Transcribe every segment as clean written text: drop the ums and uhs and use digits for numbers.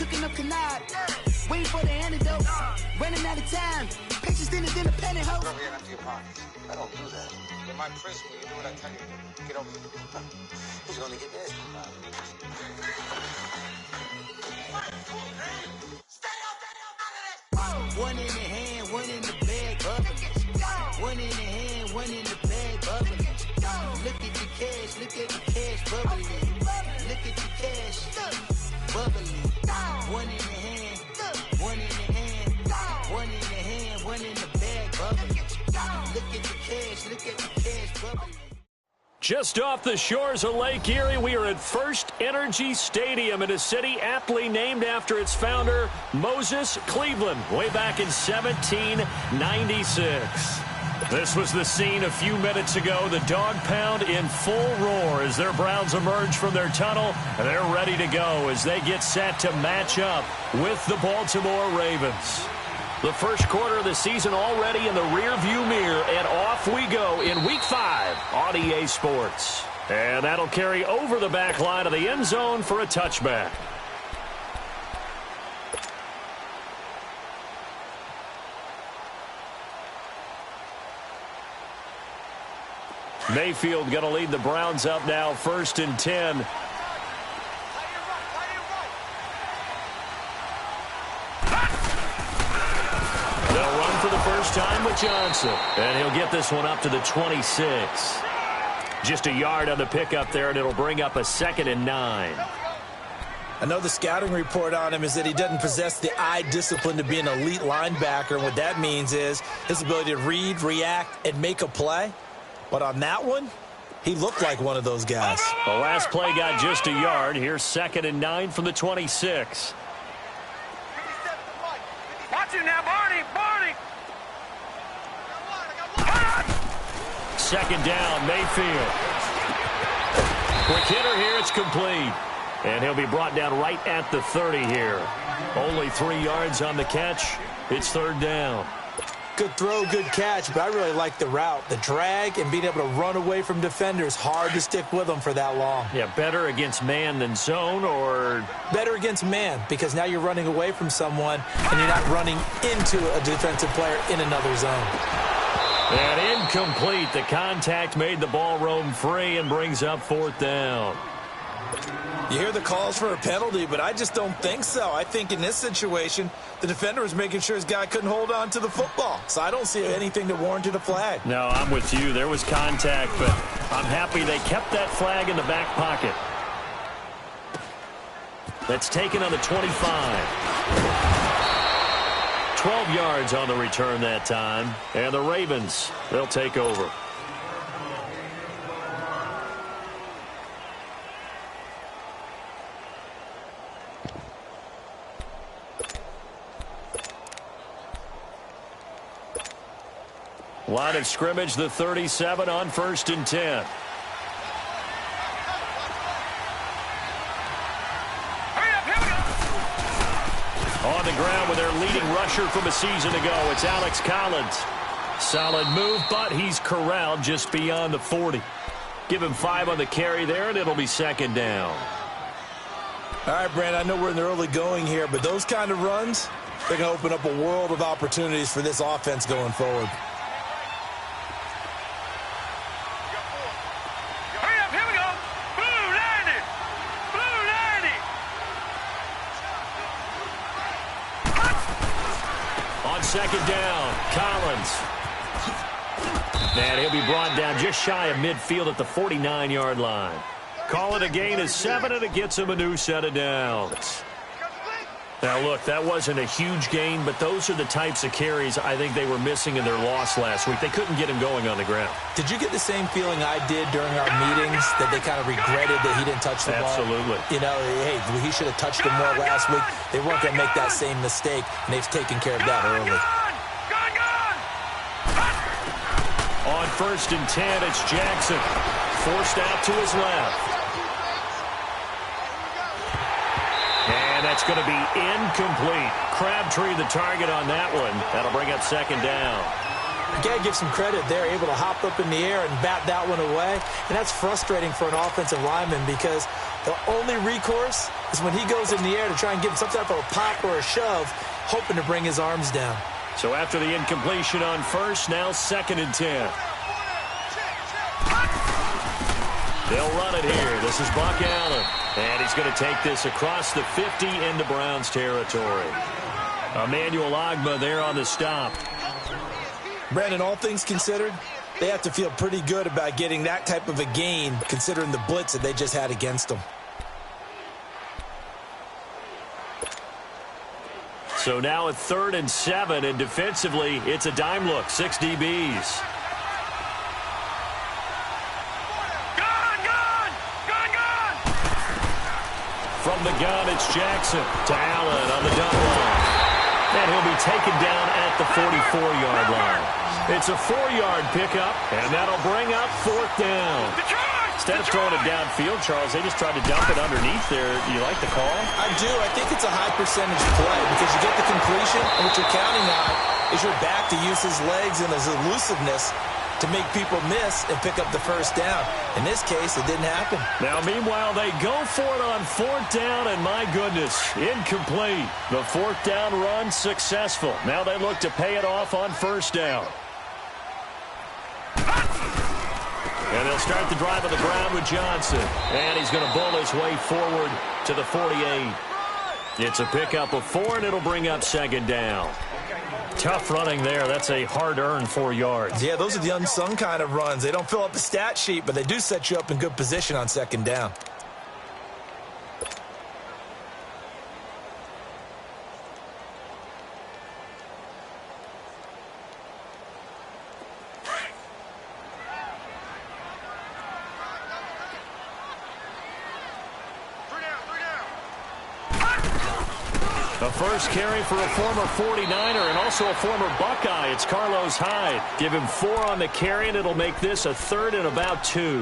cooking up canard. Waiting for the antidote. Running out of time. Patience than a penny hoe. Go over here and empty your pockets. I don't do that. In my prison, you do what I tell you to do. Get over here. He's gonna get this. One in the hand, one in the bag, bubbling. One in the hand, one in the bag, bubbling. Look at the cash, bubbling. Look at the cash, bubbling. One in the hand, one in the hand, one in the hand, one in the bag, bubbling. Look at the cash, bubbling. Just off the shores of Lake Erie, we are at First Energy Stadium in a city aptly named after its founder, Moses Cleveland, way back in 1796. This was the scene a few minutes ago. The dog pound in full roar as their Browns emerge from their tunnel. And they're ready to go as they get set to match up with the Baltimore Ravens. The first quarter of the season already in the rearview mirror, and off we go in Week 5 on EA Sports. And that'll carry over the back line of the end zone for a touchback. Mayfield going to lead the Browns up now, 1st and 10. First time with Johnson, and he'll get this one up to the 26. Just a yard on the pickup there, and it'll bring up a 2nd and 9. I know the scouting report on him is that he doesn't possess the eye discipline to be an elite linebacker. And what that means is his ability to read, react, and make a play. But on that one, he looked like one of those guys. The last play got just a yard. Here's 2nd and 9 from the 26. Watch it now, Barney! 2nd down, Mayfield. Quick hitter here, it's complete. And he'll be brought down right at the 30 here. Only 3 yards on the catch. It's 3rd down. Good throw, good catch, but I really like the route. The drag and being able to run away from defenders. Hard to stick with them for that long. Yeah, better against man than zone, or? Better against man, because now you're running away from someone and you're not running into a defensive player in another zone. And incomplete. The contact made the ball roam free and brings up 4th down. You hear the calls for a penalty, but I just don't think so. I think in this situation, the defender was making sure his guy couldn't hold on to the football. So I don't see anything that warranted a flag. No, I'm with you. There was contact, but I'm happy they kept that flag in the back pocket. That's taken on the 25. 12 yards on the return that time. And the Ravens, they'll take over. Line of scrimmage, the 37 on 1st and 10. On the ground with their leading rusher from a season ago, it's Alex Collins. Solid move, but he's corralled just beyond the 40. Give him 5 on the carry there, and it'll be 2nd down. All right, Brand, I know we're in the early going here, but those kind of runs, they're going to open up a world of opportunities for this offense going forward. On 2nd down, Collins. And he'll be brought down just shy of midfield at the 49-yard line. Call it a gain of 7, and it gets him a new set of downs. Now, look, that wasn't a huge gain, but those are the types of carries I think they were missing in their loss last week. They couldn't get him going on the ground. Did you get the same feeling I did during our meetings, that they kind of regretted that he didn't touch the ball? Absolutely. You know, hey, he should have touched him more last week. They weren't going to make that same mistake, and they've taken care of that early. On 1st and 10, it's Jackson. Forced out to his left. And that's going to be incomplete. Crabtree the target on that one. That'll bring up 2nd down. You got to give some credit. They're able to hop up in the air and bat that one away. And that's frustrating for an offensive lineman because the only recourse is when he goes in the air to try and give him some type of a pop or a shove, hoping to bring his arms down. So after the incompletion on first, now 2nd and 10. They'll run it here. This is Buck Allen. And he's going to take this across the 50 into Browns territory. Emmanuel Ogbah there on the stop. Brandon, all things considered, they have to feel pretty good about getting that type of a gain considering the blitz that they just had against them. So now at 3rd and 7, and defensively, it's a dime look. 6 DBs. From the gun, it's Jackson to Allen on the dump line. And he'll be taken down at the 44-yard line. It's a 4-yard pickup, and that'll bring up 4th down. Instead of throwing it downfield, Charles, they just tried to dump it underneath there. Do you like the call? I do. I think it's a high percentage play because you get the completion, and what you're counting on is your back to use his legs and his elusiveness to make people miss and pick up the first down. In this case, it didn't happen. Now, meanwhile, they go for it on 4th down, and my goodness, incomplete. The 4th down run successful. Now they look to pay it off on 1st down. And they'll start the drive on the ground with Johnson. And he's going to bull his way forward to the 48. It's a pickup of 4, and it'll bring up 2nd down. Tough running there. That's a hard-earned 4 yards. Yeah, those are the unsung kind of runs. They don't fill up the stat sheet, but they do set you up in good position on 2nd down. The first carry for a former 49er and also a former Buckeye. It's Carlos Hyde. Give him 4 on the carry, and it'll make this a 3rd and about 2.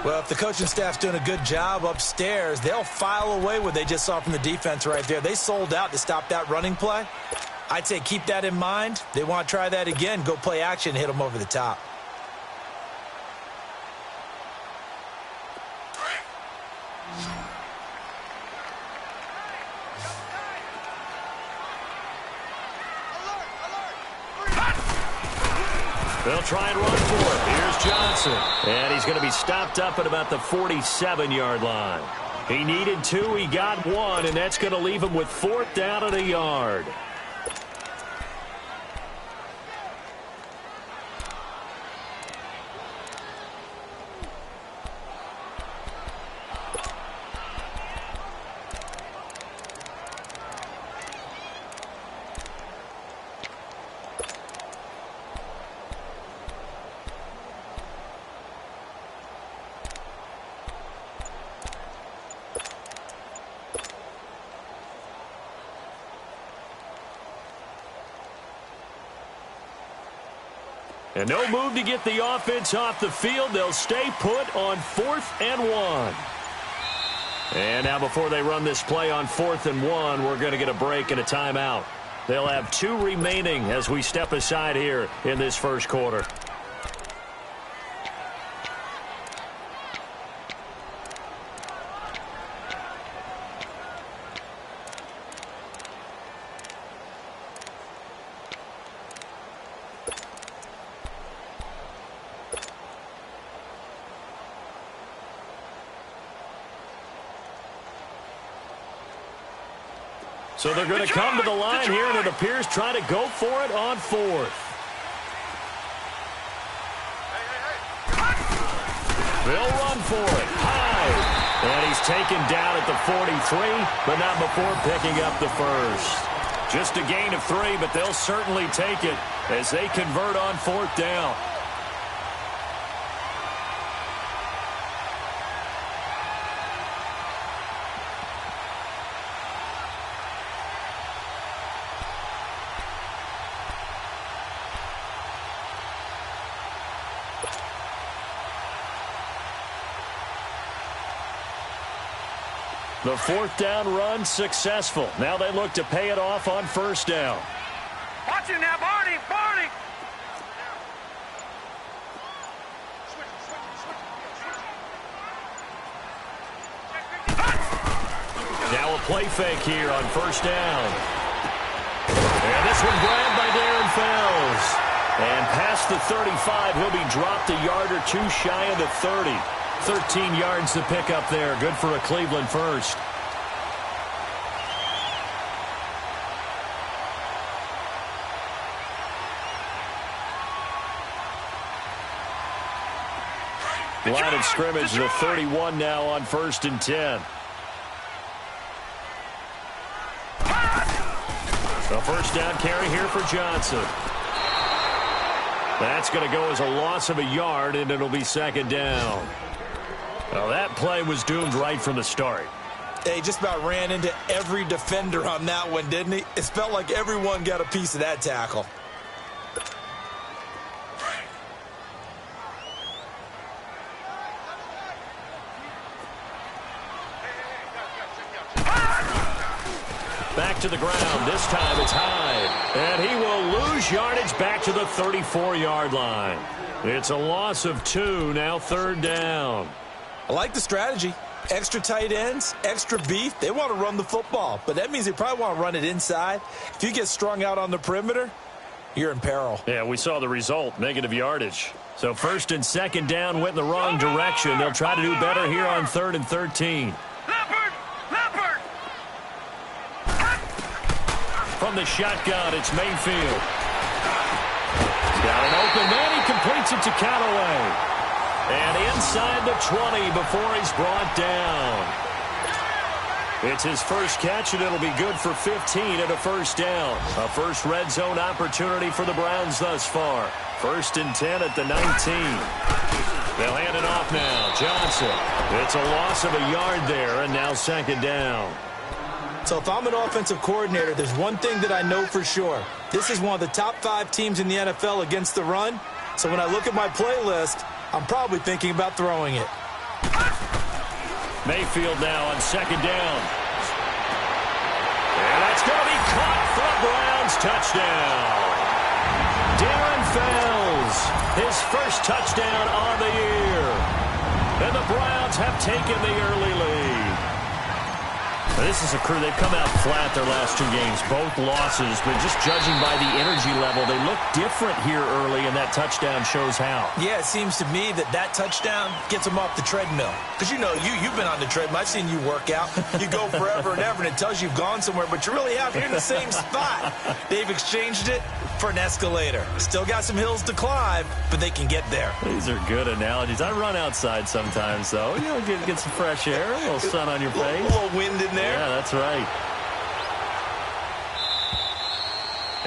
Well, if the coaching staff's doing a good job upstairs, they'll file away what they just saw from the defense right there. They sold out to stop that running play. I'd say keep that in mind. They want to try that again. Go play action and hit them over the top. They'll try and run for it. Here's Johnson. And he's going to be stopped up at about the 47-yard line. He needed 2. He got 1, and that's going to leave him with 4th down and a yard. And no move to get the offense off the field. They'll stay put on 4th and 1. And now before they run this play on 4th and 1, we're going to get a break and a timeout. They'll have 2 remaining as we step aside here in this first quarter. So they're going to come to the line here, and it appears trying to go for it on 4th. They'll run for it. Hyde. And he's taken down at the 43, but not before picking up the first. Just a gain of 3, but they'll certainly take it as they convert on 4th down. The 4th down run successful. Now they look to pay it off on 1st down. Watch him now, Barney! Barney! play fake here on first down. And this one grabbed by Darren Fells. And past the 35, he'll be dropped a yard or two shy of the 30. 13 yards to pick up there. Good for a Cleveland first. Line of scrimmage, the 31 now on 1st and 10. A first down carry here for Johnson. That's going to go as a loss of a yard, and it'll be 2nd down. Well, that play was doomed right from the start. He just about ran into every defender on that one, didn't he? It felt like everyone got a piece of that tackle. Back to the ground. This time it's Hyde. And he will lose yardage back to the 34-yard line. It's a loss of 2, now 3rd down. I like the strategy. Extra tight ends, extra beef. They want to run the football, but that means they probably want to run it inside. If you get strung out on the perimeter, you're in peril. Yeah, we saw the result, negative yardage. So 1st and 2nd down went in the wrong direction. They'll try to do better here on 3rd and 13. From the shotgun, it's Mayfield. Got an open man. He completes it to Callaway. And inside the 20 before he's brought down. It's his first catch, and it'll be good for 15 and a first down. A first red zone opportunity for the Browns thus far. 1st and 10 at the 19. They'll hand it off now. Johnson. It's a loss of a yard there, and now 2nd down. So if I'm an offensive coordinator, there's one thing that I know for sure. This is one of the top 5 teams in the NFL against the run. So when I look at my playlist, I'm probably thinking about throwing it. Mayfield now on 2nd down. And that's going to be caught for a Browns touchdown. Darren Fells, his first touchdown on the year. And the Browns have taken the early lead. This is a crew, they've come out flat their last 2 games, both losses, but just judging by the energy level, they look different here early, and that touchdown shows how. Yeah, it seems to me that touchdown gets them off the treadmill. Because, you know, you've been on the treadmill. I've seen you work out. You go forever and ever, and it tells you you've gone somewhere, but you really have. You're in the same spot. They've exchanged it for an escalator. Still got some hills to climb, but they can get there. These are good analogies. I run outside sometimes, though. You know, get some fresh air, a little sun on your face. A little wind in there. Yeah, that's right.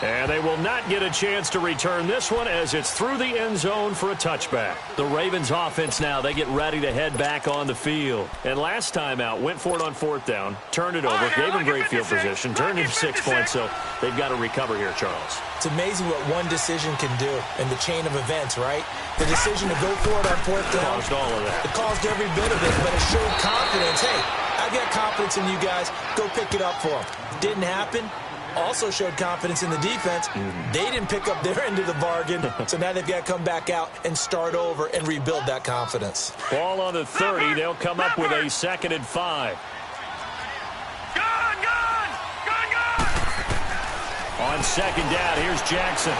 And they will not get a chance to return this one as it's through the end zone for a touchback. The Ravens offense now, they get ready to head back on the field. And last time out, went for it on 4th down, turned it over, gave them great field position, turned into 6 points, so they've got to recover here, Charles. It's amazing what one decision can do in the chain of events, right? The decision to go for it on 4th down. Caused all of that. It caused every bit of it, but it showed confidence. Hey, I got confidence in you guys. Go pick it up for them. Didn't happen. Also showed confidence in the defense. They didn't pick up their end of the bargain, so now they've got to come back out and start over and rebuild that confidence. Ball on the 30. They'll come up with a 2nd and 5. On 2nd down, here's Jackson.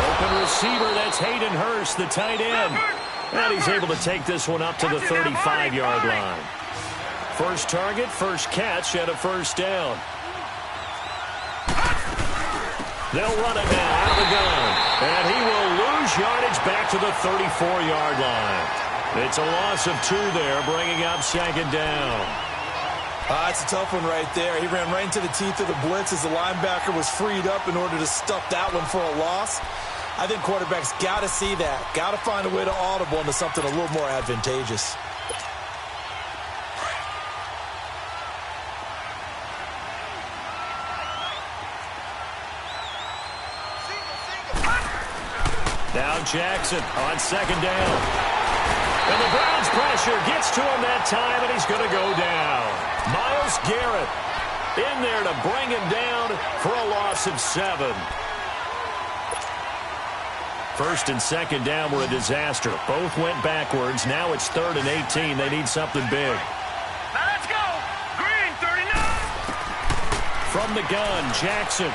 Open receiver, that's Hayden Hurst, the tight end. And he's able to take this one up to the 35-yard line. First target, first catch, and a first down. They'll run it now out of the gun. And he will lose yardage back to the 34-yard line. It's a loss of 2 there, bringing up 2nd down. It's a tough one right there. He ran right into the teeth of the blitz as the linebacker was freed up in order to stuff that one for a loss. I think quarterbacks got to see that. Got to find a way to audible into something a little more advantageous. Now Jackson on 2nd down. And the Browns pressure gets to him that time, and he's going to go down. Myles Garrett in there to bring him down for a loss of 7. 1st and 2nd down were a disaster. Both went backwards. Now it's 3rd and 18. They need something big. Now let's go. Green. from the gun, Jackson.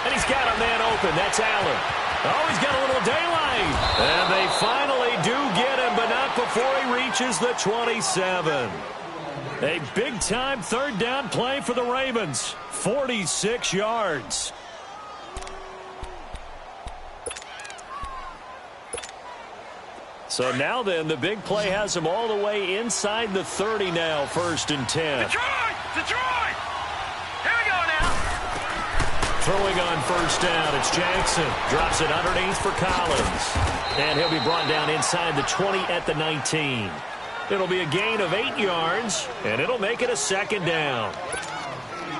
And he's got a man open. That's Allen. Oh, he's got a little daylight. And they finally do get him, but not before he reaches the 27. A big-time third down play for the Ravens. 46 yards. So now then, the big play has him all the way inside the 30 now, 1st and 10. Detroit! Here we go now. Throwing on 1st down, it's Jackson. Drops it underneath for Collins. And he'll be brought down inside the 20 at the 19. It'll be a gain of 8 yards, and it'll make it a 2nd down.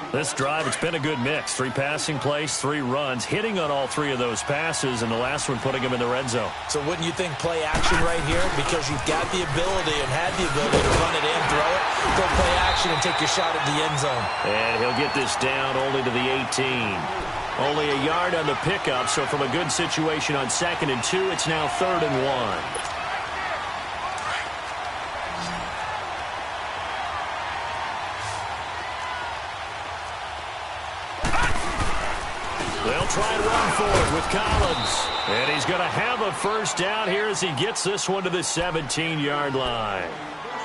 This drive, it's been a good mix. 3 passing plays, 3 runs, hitting on all 3 of those passes, and the last one putting him in the red zone. So wouldn't you think play action right here? Because you've got the ability and had the ability to run it in, throw it, go play action and take your shot at the end zone. And he'll get this down only to the 18. Only a yard on the pickup, so from a good situation on 2nd and 2, it's now 3rd and 1. They'll try and run for it with Collins. And he's going to have a 1st down here as he gets this one to the 17-yard line.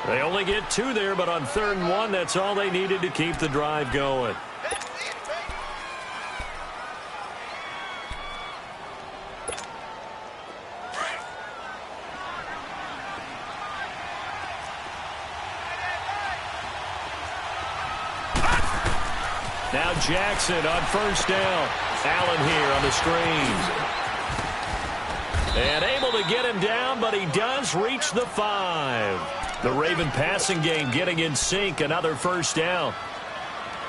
They only get 2 there, but on 3rd and 1, that's all they needed to keep the drive going. Now Jackson on 1st down. Allen here on the screen. And able to get him down, but he does reach the 5. The Raven passing game getting in sync. Another 1st down.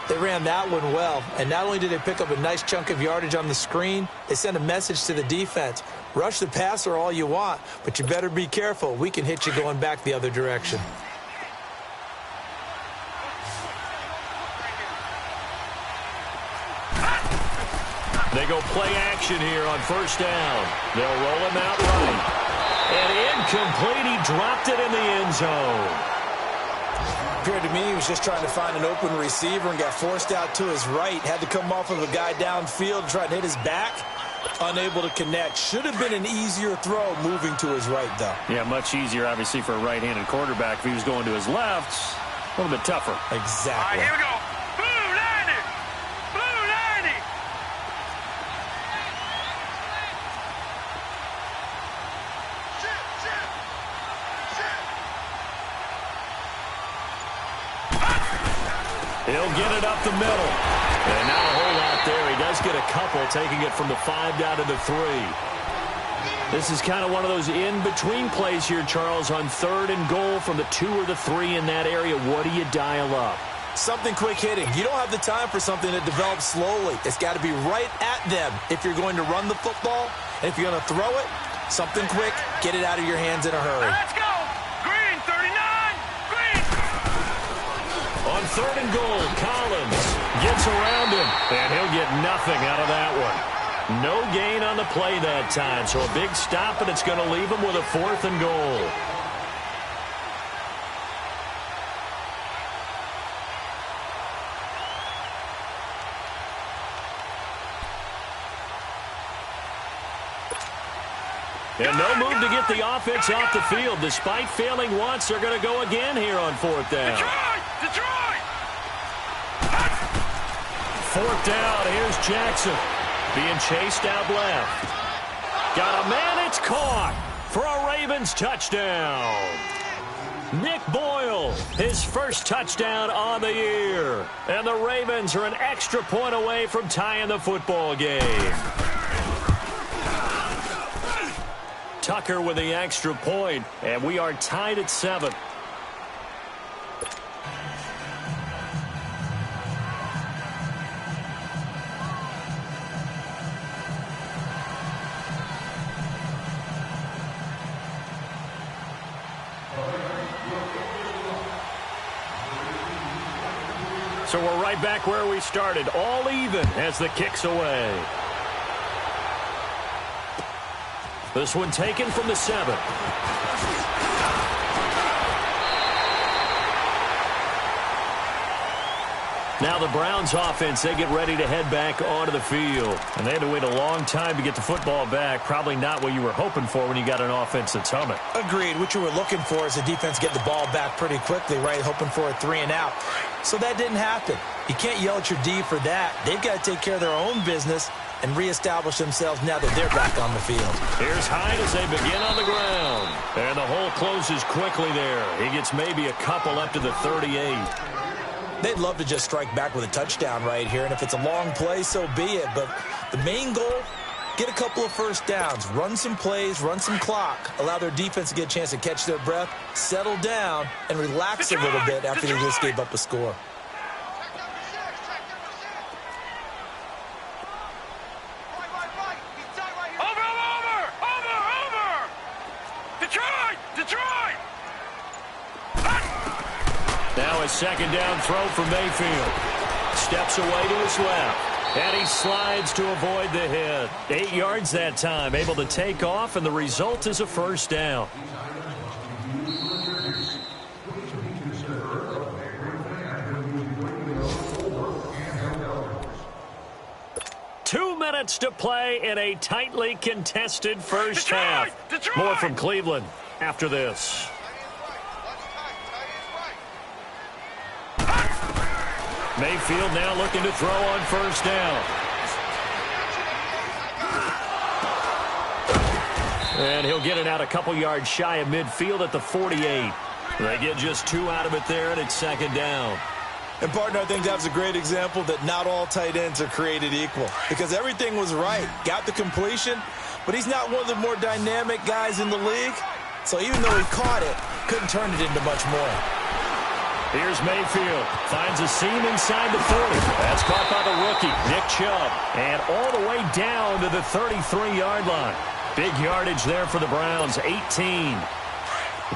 They ran that one well, and not only did they pick up a nice chunk of yardage on the screen, they sent a message to the defense. Rush the passer all you want, but you better be careful. We can hit you going back the other direction. They go play action here on 1st down. They'll roll him out right. And incomplete. He dropped it in the end zone. Appeared to me he was just trying to find an open receiver and got forced out to his right. Had to come off of a guy downfield, try to hit his back. Unable to connect. Should have been an easier throw moving to his right, though. Yeah, much easier, obviously, for a right-handed quarterback. If he was going to his left, a little bit tougher. Exactly. All right, here we go. Blue 90. Blue 90. He'll get it up the middle. And not a whole lot there. He does get a couple, taking it from the 5 down to the 3. This is kind of one of those in-between plays here, Charles, on 3rd and goal from the 2 or the 3 in that area. What do you dial up? Something quick hitting. You don't have the time for something that develops slowly. It's got to be right at them if you're going to run the football. And if you're going to throw it, something quick, get it out of your hands in a hurry. Let's go. Green 39. Green. On 3rd and goal, Collins gets around him, and he'll get nothing out of that one. No gain on the play that time, so a big stop, and it's going to leave him with a 4th and goal. And no move to get the offense off the field. Despite failing once, they're going to go again here on 4th down. Detroit! 4th down, here's Jackson. Being chased out left. Got a man, it's caught for a Ravens touchdown. Nick Boyle, his first touchdown on the year. And the Ravens are an extra point away from tying the football game. Tucker with the extra point, and we are tied at 7. So we're right back where we started, all even as the kick's away. This one taken from the 7. Now the Browns offense, they get ready to head back onto the field. And they had to wait a long time to get the football back. Probably not what you were hoping for when you got an offense that's humming. Agreed. What you were looking for is the defense get the ball back pretty quickly, right? Hoping for a 3 and out. So that didn't happen. You can't yell at your D for that. They've got to take care of their own business and reestablish themselves now that they're back on the field. Here's Hyde as they begin on the ground. And the hole closes quickly there. He gets maybe a couple up to the 38. They'd love to just strike back with a touchdown right here, and if it's a long play, so be it. But the main goal, get a couple of first downs, run some plays, run some clock, allow their defense to get a chance to catch their breath, settle down, and relax a little bit after they just gave up a score. Now a second down throw for Mayfield. Steps away to his left. And he slides to avoid the hit. 8 yards that time, able to take off, and the result is a first down. Two minutes to play in a tightly contested first half. More from Cleveland after this. Mayfield now looking to throw on first down. And he'll get it out a couple yards shy of midfield at the 48. They get just 2 out of it there, and it's second down. And, partner, I think that was a great example that not all tight ends are created equal, because everything was right. Got the completion, but he's not one of the more dynamic guys in the league. So even though he caught it, couldn't turn it into much more. Here's Mayfield. Finds a seam inside the 40. That's caught by the rookie, Nick Chubb. And all the way down to the 33-yard line. Big yardage there for the Browns, 18.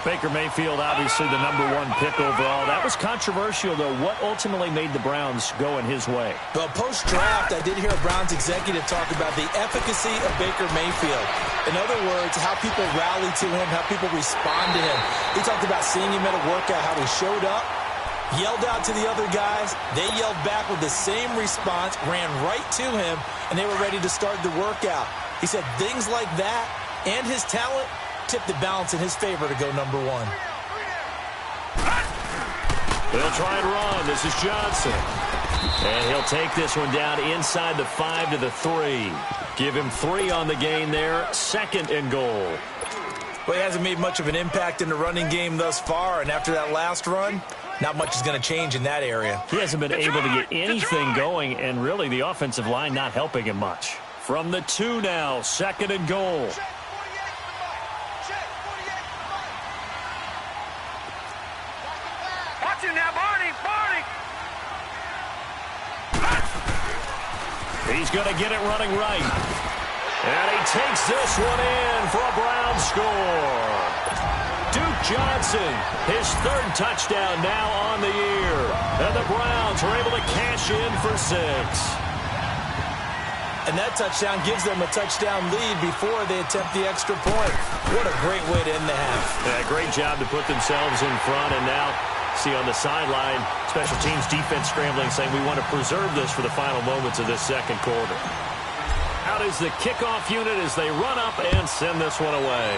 Baker Mayfield, obviously the #1 pick overall. That was controversial, though. What ultimately made the Browns go in his way? Well, post-draft, I did hear a Browns executive talk about the efficacy of Baker Mayfield. In other words, how people rally to him, how people respond to him. He talked about seeing him at a workout, how he showed up, yelled out to the other guys. They yelled back with the same response, ran right to him, and they were ready to start the workout. He said things like that and his talent tipped the balance in his favor to go #1. They'll try and run. This is Johnson. And he'll take this one down inside the 5 to the 3. Give him 3 on the gain there. 2nd and goal. Well, he hasn't made much of an impact in the running game thus far, and after that last run, not much is going to change in that area. He hasn't been able to get anything going, and really the offensive line not helping him much. From the 2 now, 2nd and goal. Watch it now, Barney, Barney. He's going to get it running right. And he takes this one in for a Browns score. Duke Johnson, his 3rd touchdown now on the year. And the Browns are able to cash in for 6. And that touchdown gives them a touchdown lead before they attempt the extra point. What a great way to end the half. Yeah, great job to put themselves in front. And now, see on the sideline, special teams defense scrambling, saying we want to preserve this for the final moments of this 2nd quarter. Out is the kickoff unit as they run up and send this one away.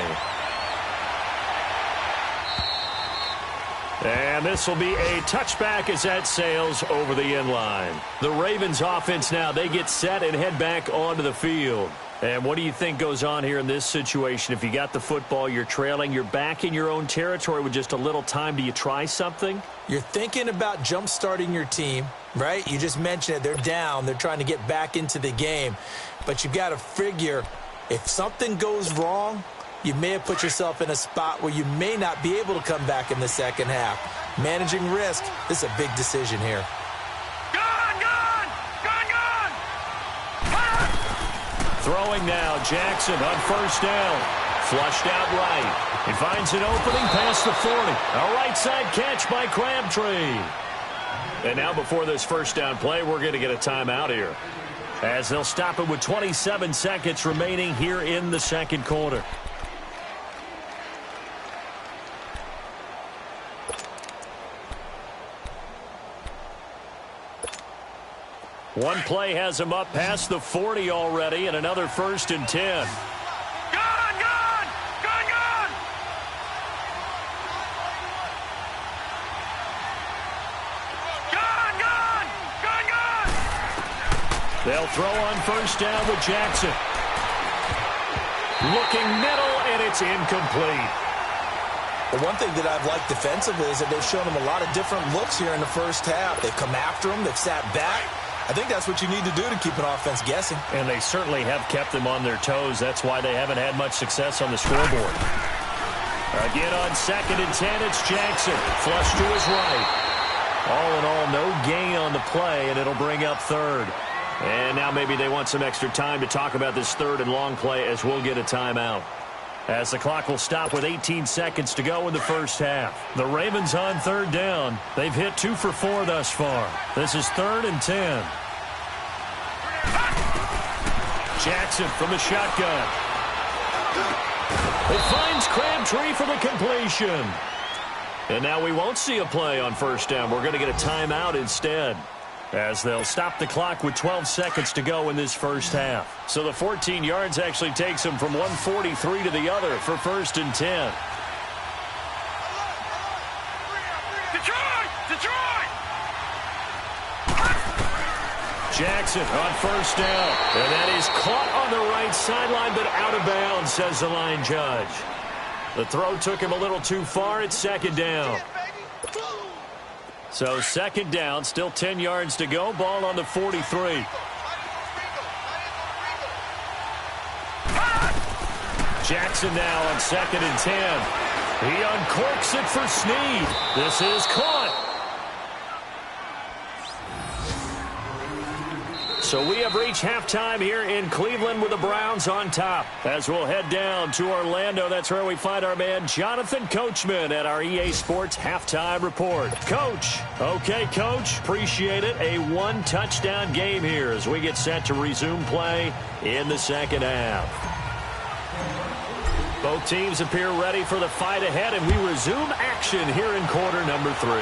And this will be a touchback as that sails over the end line. The Ravens offense now, they get set and head back onto the field. And what do you think goes on here in this situation? If you got the football, you're trailing, you're back in your own territory with just a little time. Do you try something? You're thinking about jump-starting your team, right? You just mentioned it. They're down. They're trying to get back into the game. But you've got to figure if something goes wrong, you may have put yourself in a spot where you may not be able to come back in the second half. Managing risk, this is a big decision here. Throwing now, Jackson on first down. Flushed out right. He finds an opening past the 40. A right side catch by Crabtree. And now before this first down play, we're going to get a timeout here, as they'll stop it with 27 seconds remaining here in the 2nd quarter. One play has him up past the 40 already, and another 1st and 10. They'll throw on 1st down with Jackson. Looking middle, and it's incomplete. The one thing that I've liked defensively is that they've shown him a lot of different looks here in the first half. They've come after him. They've sat back. I think that's what you need to do to keep an offense guessing. And they certainly have kept them on their toes. That's why they haven't had much success on the scoreboard. Again on 2nd and 10, it's Jackson. Flush to his right. All in all, no gain on the play, and it'll bring up 3rd. And now maybe they want some extra time to talk about this 3rd and long play as we'll get a timeout. As the clock will stop with 18 seconds to go in the first half. The Ravens on 3rd down. They've hit 2 for 4 thus far. This is 3rd and 10. Jackson from the shotgun. It finds Crabtree for the completion. And now we won't see a play on 1st down. We're going to get a timeout instead, as they'll stop the clock with 12 seconds to go in this first half. So the 14 yards actually takes them from 143 to the other for 1st and 10. Detroit! Jackson on 1st down. And that is caught on the right sideline, but out of bounds, says the line judge. The throw took him a little too far. It's 2nd down. So 2nd down, still 10 yards to go. Ball on the 43. Jackson now on 2nd and 10. He uncorks it for Snead. This is caught. So we have reached halftime here in Cleveland with the Browns on top. As we'll head down to Orlando, that's where we find our man Jonathan Coachman at our EA Sports Halftime Report. Coach. Okay, Coach. Appreciate it. A 1-touchdown game here as we get set to resume play in the second half. Both teams appear ready for the fight ahead, and we resume action here in quarter number 3.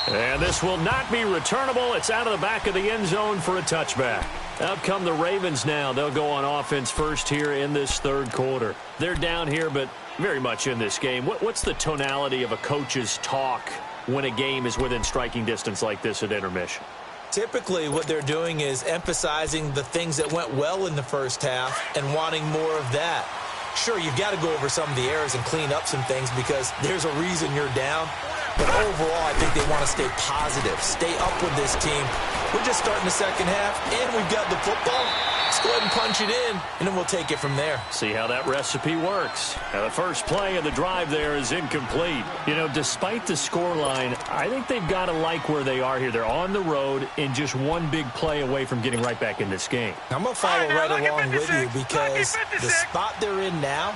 And this will not be returnable. It's out of the back of the end zone for a touchback. Out come the Ravens now. They'll go on offense first here in this 3rd quarter. They're down here, but very much in this game. What's the tonality of a coach's talk when a game is within striking distance like this at intermission? Typically, what they're doing is emphasizing the things that went well in the first half and wanting more of that. Sure, you've got to go over some of the errors and clean up some things because there's a reason you're down. But overall, I think they want to stay positive, stay up with this team. We're just starting the second half, and we've got the football. Let's go ahead and punch it in, and then we'll take it from there. See how that recipe works. Now, the first play of the drive there is incomplete. You know, despite the scoreline, I think they've got to like where they are here. They're on the road and just one big play away from getting right back in this game. I'm going to follow right along with you because the spot they're in now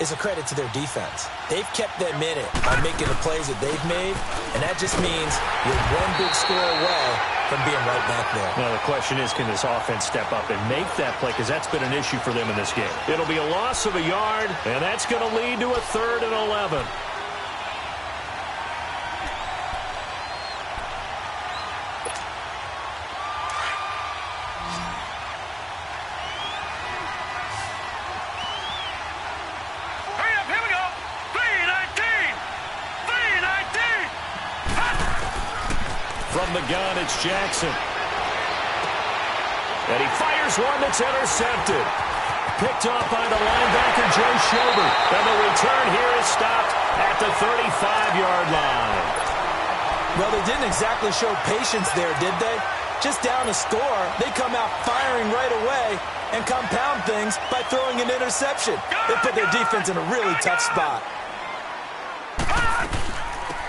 is a credit to their defense. They've kept them in it by making the plays that they've made, and that just means you're one big score away from being right back there. Now, the question is, can this offense step up and make that play? Because that's been an issue for them in this game. It'll be a loss of a yard, and that's going to lead to a 3rd and 11. From the gun, it's Jackson. And he fires one that's intercepted. Picked off by the linebacker, Joe Schobert. And the return here is stopped at the 35-yard line. Well, they didn't exactly show patience there, did they? Just down a score, they come out firing right away and compound things by throwing an interception. They put their defense in a really tough spot.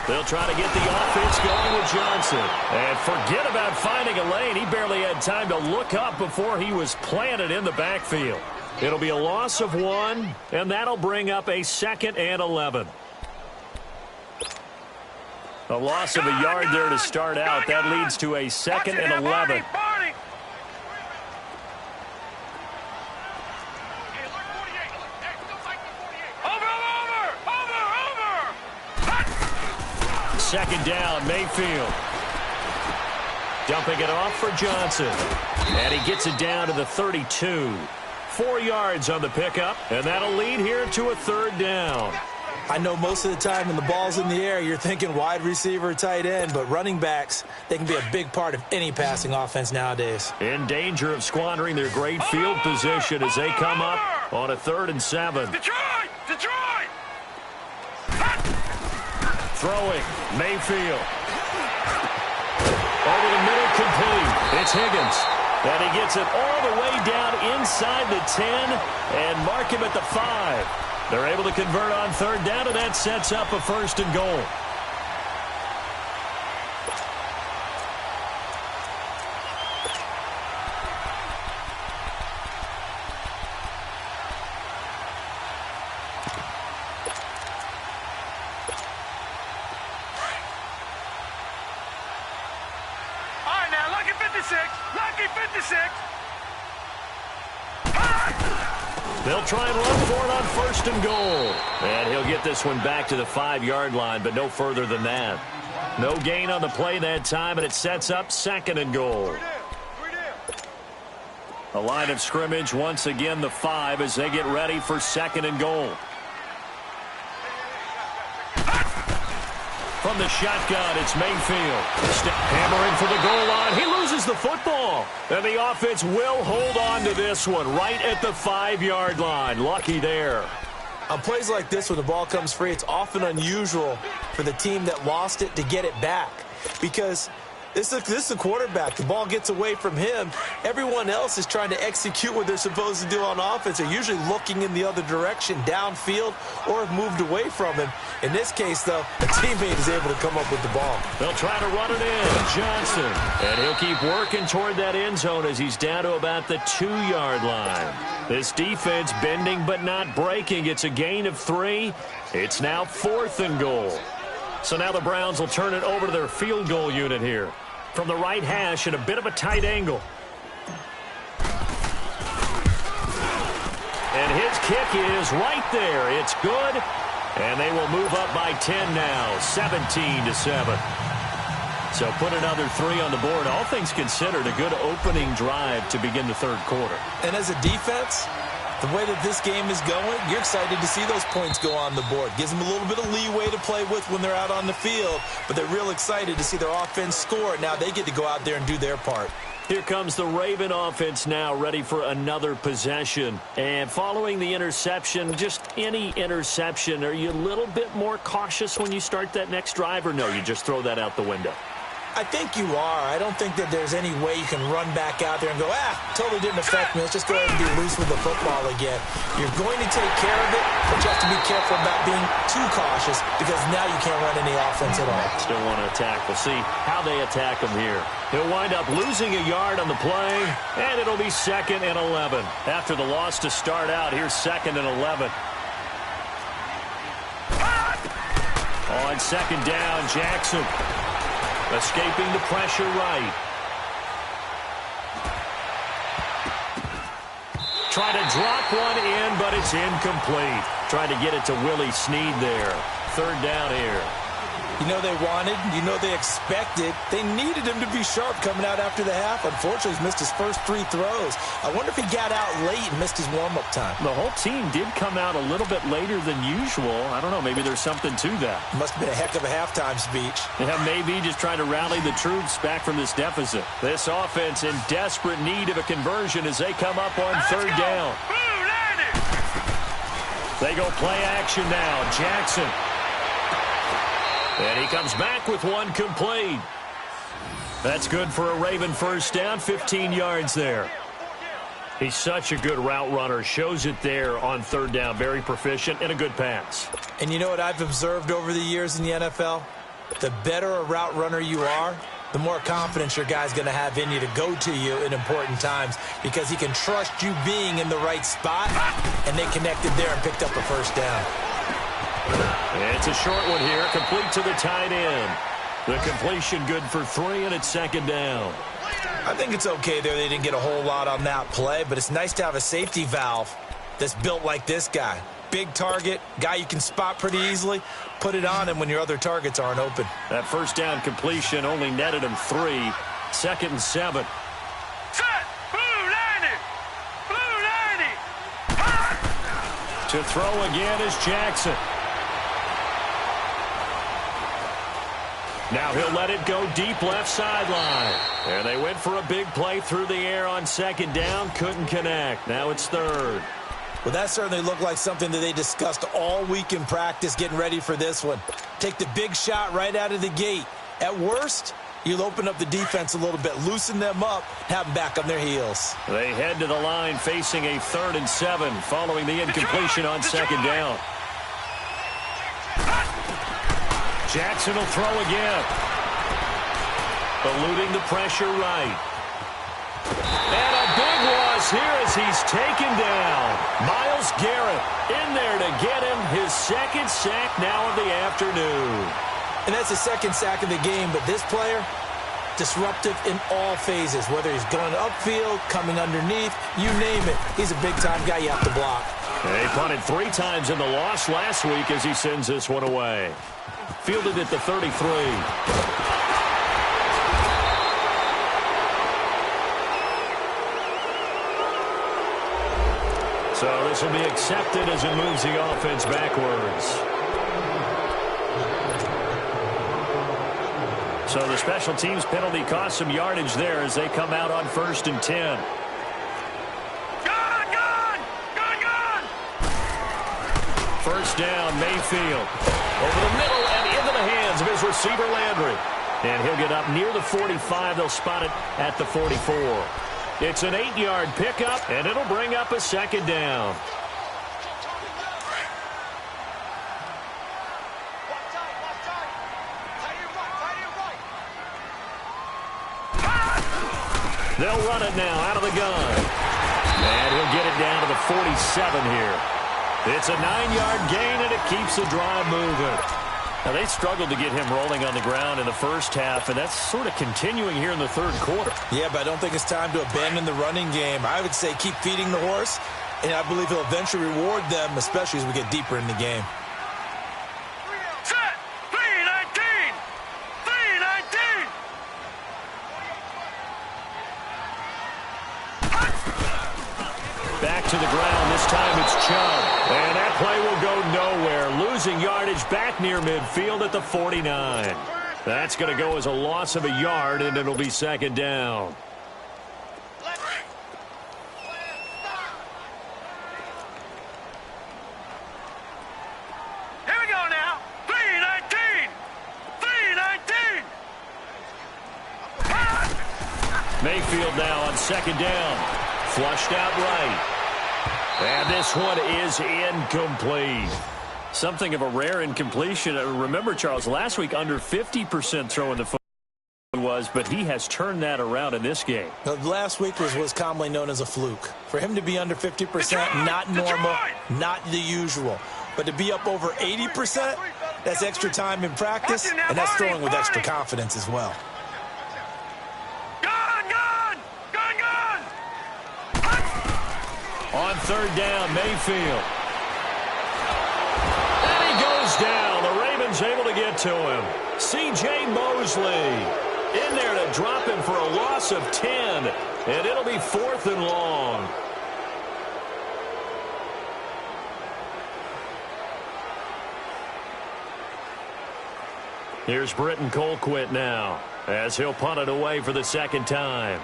They'll try to get the offense going with Johnson. And forget about finding a lane. He barely had time to look up before he was planted in the backfield. It'll be a loss of 1, and that'll bring up a 2nd and 11. A loss of a yard there to start out. That leads to a 2nd and 11. Second down, Mayfield. Dumping it off for Johnson. And he gets it down to the 32. 4 yards on the pickup, and that'll lead here to a third down. I know most of the time when the ball's in the air, you're thinking wide receiver, tight end, but running backs, they can be a big part of any passing offense nowadays. In danger of squandering their great field position as they come up on a 3rd and 7. Detroit! Detroit! Throwing, Mayfield. Over the middle, complete. It's Higgins. And he gets it all the way down inside the 10 and mark him at the 5. They're able to convert on 3rd down, and that sets up a 1st and goal. All right, now, lucky 56. Lucky 56. They'll try and run for it on 1st and goal. And he'll get this one back to the 5-yard line, but no further than that. No gain on the play that time, and it sets up 2nd and goal. A line of scrimmage, once again the 5 as they get ready for 2nd and goal. From the shotgun, it's Mayfield. Hammering for the goal line. He loses the football. And the offense will hold on to this one right at the 5-yard line. Lucky there. On plays like this, when the ball comes free, it's often unusual for the team that lost it to get it back. Because this is the quarterback. The ball gets away from him. Everyone else is trying to execute what they're supposed to do on offense. They're usually looking in the other direction, downfield, or have moved away from him. In this case, though, a teammate is able to come up with the ball. They'll try to run it in. Johnson. And he'll keep working toward that end zone as he's down to about the 2-yard line. This defense bending but not breaking. It's a gain of 3. It's now 4th and goal. So now the Browns will turn it over to their field goal unit here. From the right hash at a bit of a tight angle. And his kick is right there. It's good. And they will move up by 10 now, 17-7. So put another 3 on the board. All things considered, a good opening drive to begin the 3rd quarter. And as a defense, the way that this game is going, you're excited to see those points go on the board. Gives them a little bit of leeway to play with when they're out on the field, but they're real excited to see their offense score. Now they get to go out there and do their part. Here comes the Raven offense now, ready for another possession. And following the interception, just any interception, are you a little bit more cautious when you start that next drive, or no, you just throw that out the window? I think you are. I don't think that there's any way you can run back out there and go, totally didn't affect me. Let's just go ahead and be loose with the football again. You're going to take care of it, but you have to be careful about being too cautious because now you can't run any offense at all. Still want to attack. We'll see how they attack him here. He'll wind up losing a yard on the play, and it'll be 2nd and 11. After the loss to start out, here's 2nd and 11. On 2nd down, Jackson. Escaping the pressure right. Try to drop one in, but it's incomplete. Trying to get it to Willie Snead there. 3rd down here. You know they wanted, you know they expected. They needed him to be sharp coming out after the half. Unfortunately, he's missed his first 3 throws. I wonder if he got out late and missed his warm-up time. The whole team did come out a little bit later than usual. I don't know, maybe there's something to that. Must have been a heck of a halftime speech. Yeah, maybe just trying to rally the troops back from this deficit. This offense in desperate need of a conversion as they come up on 3rd down. They go play action now. Jackson. And he comes back with one complete. That's good for a Raven 1st down, 15 yards there. He's such a good route runner. Shows it there on 3rd down. Very proficient and a good pass. And you know what I've observed over the years in the NFL? The better a route runner you are, the more confidence your guy's going to have in you to go to you in important times because he can trust you being in the right spot, and they connected there and picked up a 1st down. It's a short one here, complete to the tight end. The completion good for 3, and it's 2nd down. I think it's okay there. They didn't get a whole lot on that play, but it's nice to have a safety valve that's built like this guy. Big target, guy you can spot pretty easily. Put it on him when your other targets aren't open. That 1st down completion only netted him 3. 2nd and 7. Set. Blue 90. Blue 90. Hot. To throw again is Jackson. Now he'll let it go deep left sideline. And they went for a big play through the air on 2nd down. Couldn't connect. Now it's 3rd. Well, that certainly looked like something that they discussed all week in practice getting ready for this one. Take the big shot right out of the gate. At worst, you'll open up the defense a little bit, loosen them up, have them back on their heels. They head to the line facing a 3rd and 7 following the incompletion on 2nd down. Jackson will throw again. Eluding the pressure right. And a big loss here as he's taken down. Myles Garrett in there to get him his 2nd sack now of the afternoon. And that's the 2nd sack of the game, but this player, disruptive in all phases, whether he's going upfield, coming underneath, you name it. He's a big-time guy you have to block. And he punted 3 times in the loss last week as he sends this one away. Fielded at the 33. So this will be accepted as it moves the offense backwards. So the special teams penalty cost some yardage there as they come out on 1st and 10. First down, Mayfield. Over the middle and into the hands of his receiver, Landry. And he'll get up near the 45. They'll spot it at the 44. It's an 8-yard pickup, and it'll bring up a 2nd down. They'll run it now out of the gun. And he'll get it down to the 47 here. It's a 9-yard gain, and it keeps the drive moving. Now, they struggled to get him rolling on the ground in the first half, and that's sort of continuing here in the 3rd quarter. Yeah, but I don't think it's time to abandon the running game. I would say keep feeding the horse, and I believe he'll eventually reward them, especially as we get deeper in the game. Set. 319. 319. Back to the ground. This time it's Chubb. And that play will go nowhere. Losing yardage back near midfield at the 49. That's going to go as a loss of a yard, and it'll be 2nd down. Here we go now. 319. 319. Mayfield now on 2nd down. Flushed out right. And this one is incomplete. Something of a rare incompletion. Remember, Charles, last week under 50% throwing the football was, but he has turned that around in this game. Last week was commonly known as a fluke. For him to be under 50%, not normal, not the usual. But to be up over 80%, that's extra time in practice, and that's throwing with extra confidence as well. On 3rd down, Mayfield. And he goes down. The Ravens able to get to him. C.J. Mosley in there to drop him for a loss of 10. And it'll be 4th and long. Here's Britton Colquitt now as he'll punt it away for the 2nd time.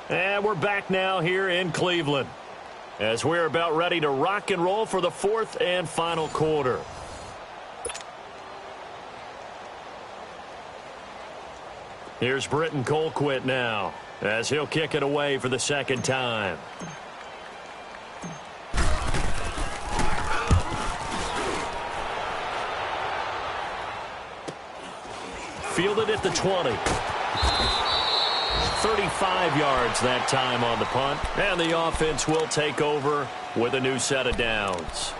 And we're back now here in Cleveland as we're about ready to rock and roll for the 4th and final quarter. Here's Britton Colquitt now as he'll kick it away for the 2nd time. Fielded at the 20. 35 yards that time on the punt. And the offense will take over with a new set of downs.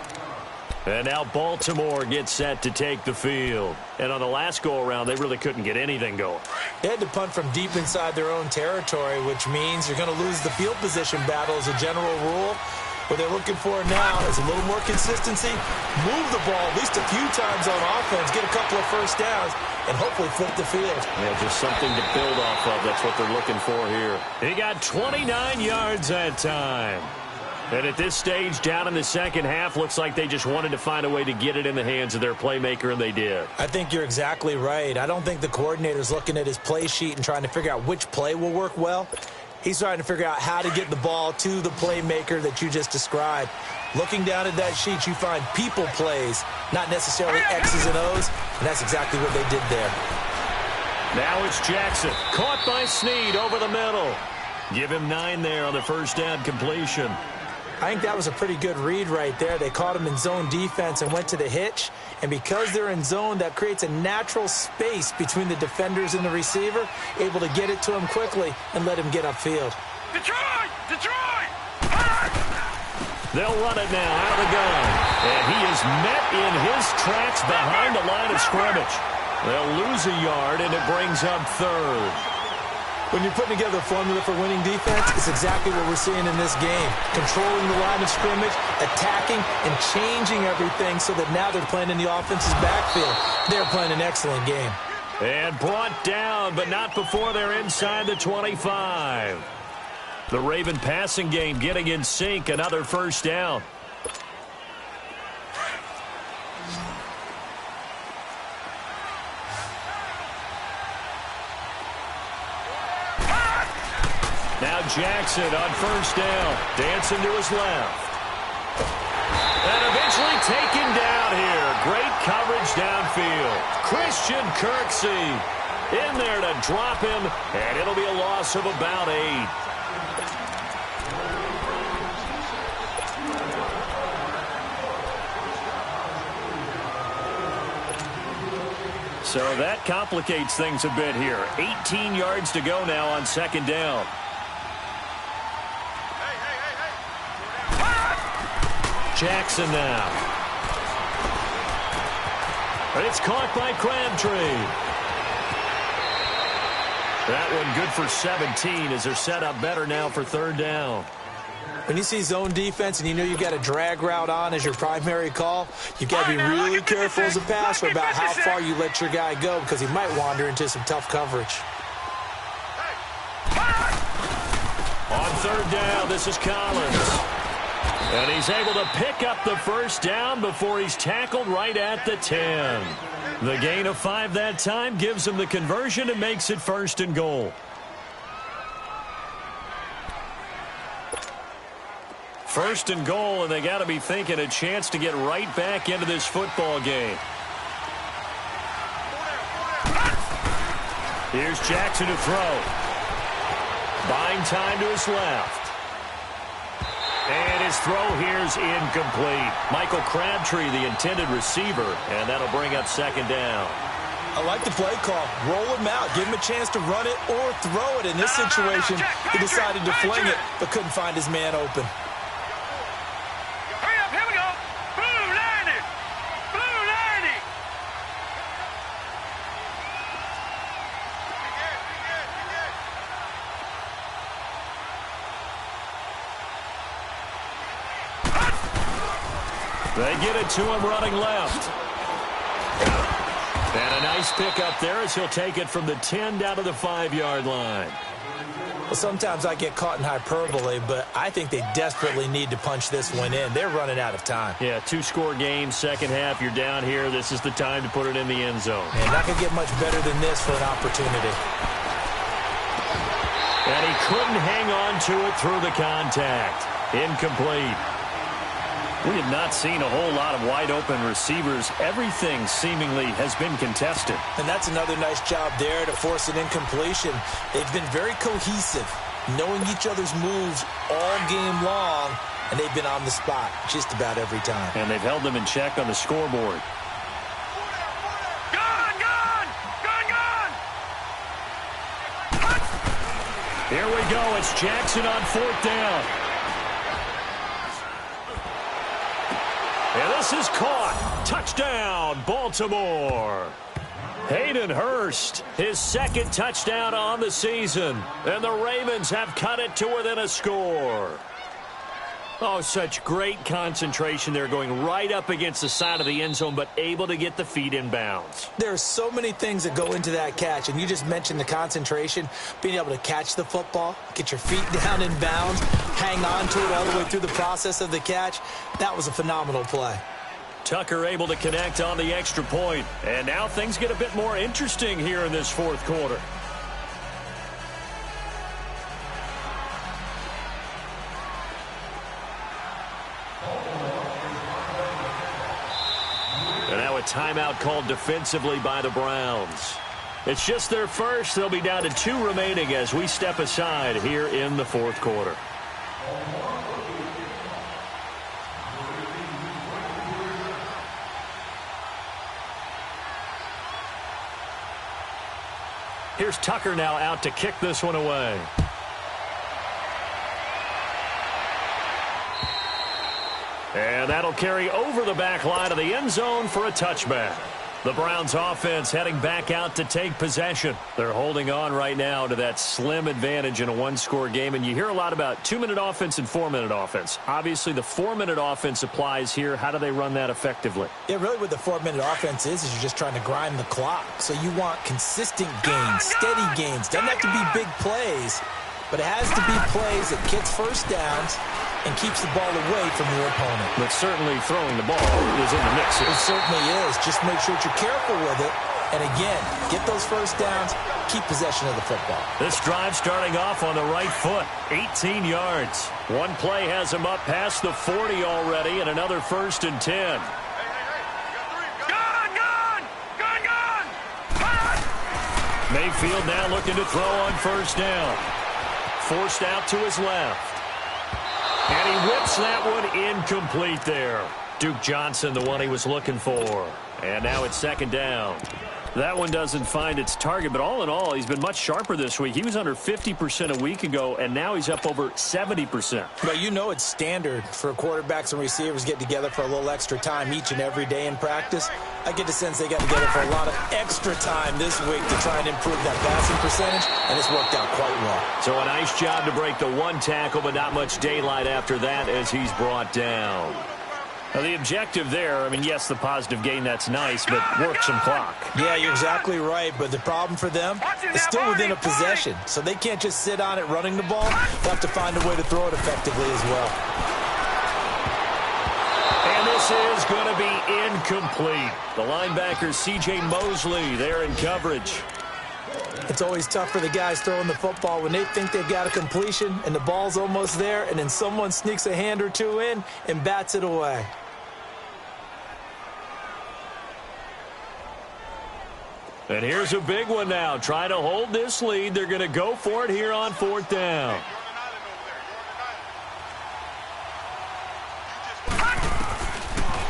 And now Baltimore gets set to take the field. And on the last go-around, they really couldn't get anything going. They had to punt from deep inside their own territory, which means you're going to lose the field position battle as a general rule. What they're looking for now is a little more consistency, move the ball at least a few times on offense, get a couple of first downs, and hopefully flip the field. Yeah, just something to build off of. That's what they're looking for here. He got 29 yards that time. And at this stage, down in the second half, looks like they just wanted to find a way to get it in the hands of their playmaker, and they did. I think you're exactly right. I don't think the coordinator's looking at his play sheet and trying to figure out which play will work well. He's trying to figure out how to get the ball to the playmaker that you just described. Looking down at that sheet, you find people plays, not necessarily X's and O's, and that's exactly what they did there. Now it's Jackson, caught by Snead over the middle. Give him 9 there on the first down completion. I think that was a pretty good read right there. They caught him in zone defense and went to the hitch. And because they're in zone, that creates a natural space between the defenders and the receiver, able to get it to him quickly and let him get upfield. Detroit! Detroit! They'll run it now out of the gun. And he is met in his tracks behind the line of scrimmage. They'll lose a yard, and it brings up third. When you're putting together a formula for winning defense, it's exactly what we're seeing in this game. Controlling the line of scrimmage, attacking, and changing everything so that now they're playing in the offense's backfield. They're playing an excellent game. And brought down, but not before they're inside the 25. The Raven passing game getting in sync, another first down. Now Jackson on first down, dancing to his left. And eventually taken down here. Great coverage downfield. Christian Kirksey in there to drop him, and it'll be a loss of about 8. So that complicates things a bit here. 18 yards to go now on second down. Jackson now. But it's caught by Crabtree. That one good for 17 as they're set up better now for third down. When you see zone defense and you know you've got a drag route on as your primary call, you've got to be really careful as a passer about how far you let your guy go because he might wander into some tough coverage. On third down, this is Collins. And he's able to pick up the first down before he's tackled right at the 10. The gain of 5 that time gives him the conversion and makes it first and goal. First and goal, and they got to be thinking a chance to get right back into this football game. Here's Jackson to throw. Buying time to his left. And his throw here's incomplete. Michael Crabtree, the intended receiver, and that'll bring up second down. I like the play call. Roll him out. Give him a chance to run it or throw it. In this situation, he decided to fling it, but couldn't find his man open. Hurry up, here we go. Blue 90. Blue 90. They get it to him running left. And a nice pickup there as he'll take it from the 10 down to the 5-yard line. Well, sometimes I get caught in hyperbole, but I think they desperately need to punch this one in. They're running out of time. Yeah, 2-score game, second half, you're down here. This is the time to put it in the end zone. And not going to get much better than this for an opportunity. And he couldn't hang on to it through the contact. Incomplete. We have not seen a whole lot of wide-open receivers. Everything seemingly has been contested. And that's another nice job there to force an incompletion. They've been very cohesive, knowing each other's moves all game long, and they've been on the spot just about every time. And they've held them in check on the scoreboard. Gone, gone, gone, gone. Here we go. It's Jackson on fourth down. And This is caught. Touchdown, Baltimore. Hayden Hurst, his second touchdown on the season. And the Ravens have cut it to within a score. Oh, such great concentration there, going right up against the side of the end zone, but able to get the feet in bounds. There are so many things that go into that catch, and you just mentioned the concentration, being able to catch the football, get your feet down in bounds, hang on to it all the way through the process of the catch. That was a phenomenal play. Tucker able to connect on the extra point, and now things get a bit more interesting here in this fourth quarter. And now a timeout called defensively by the Browns. It's just their first. They'll be down to 2 remaining as we step aside here in the fourth quarter. Here's Tucker now out to kick this one away. And that'll carry over the back line of the end zone for a touchback. The Browns offense heading back out to take possession. They're holding on right now to that slim advantage in a one-score game. And you hear a lot about 2-minute offense and 4-minute offense. Obviously, the 4-minute offense applies here. How do they run that effectively? Yeah, really what the 4-minute offense is you're just trying to grind the clock. So you want consistent gains, steady gains. Doesn't have to be big plays, but it has to be plays that gets first downs and keeps the ball away from your opponent. But certainly throwing the ball is in the mix here. It certainly is. Just make sure that you're careful with it. And again, get those first downs, keep possession of the football. This drive starting off on the right foot, 18 yards. One play has him up past the 40 already, and another 1st and 10. Mayfield now looking to throw on 1st down. Forced out to his left. And he whips that one incomplete there. Duke Johnson, the one he was looking for. And now it's 2nd down. That one doesn't find its target, but all in all, he's been much sharper this week. He was under 50% a week ago, and now he's up over 70%. But you know it's standard for quarterbacks and receivers get together for a little extra time each and every day in practice. I get the sense they got together for a lot of extra time this week to try and improve that passing percentage, and it's worked out quite well. So a nice job to break the one tackle, but not much daylight after that as he's brought down. Now, the objective there, I mean, yes, the positive gain, that's nice, but work some clock. Yeah, you're exactly right, but the problem for them is still within a possession, so they can't just sit on it running the ball. They have to find a way to throw it effectively as well. And this is going to be incomplete. The linebacker, C.J. Mosley, there in coverage. It's always tough for the guys throwing the football when they think they've got a completion and the ball's almost there, and then someone sneaks a hand or two in and bats it away. And here's a big one now. Trying to hold this lead. They're going to go for it here on 4th down.